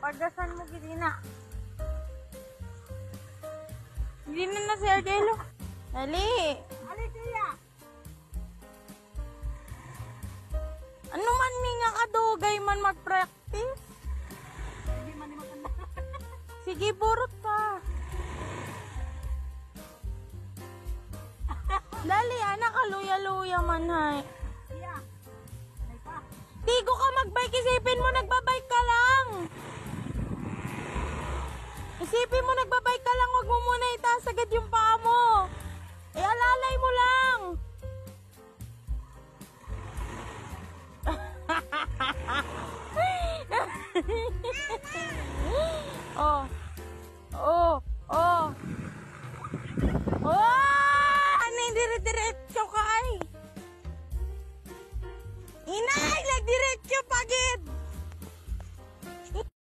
Pagdasan mo, gini na. Hindi na si Argelo. Dali. Ali, tiya. Ano man ni nga kadugay man mag-practice? Hindi man ni maganda. Sige, burot ka. Dali, anak, kaluya-luya man, hay. Tiya. Ay pa. Tigo ka mag-bike, isipin mo nagbabike ka lang. Isipin mo nagbabike ka lang, wag mo muna itaas agad yung paa mo. Alalay mo lang. Oh,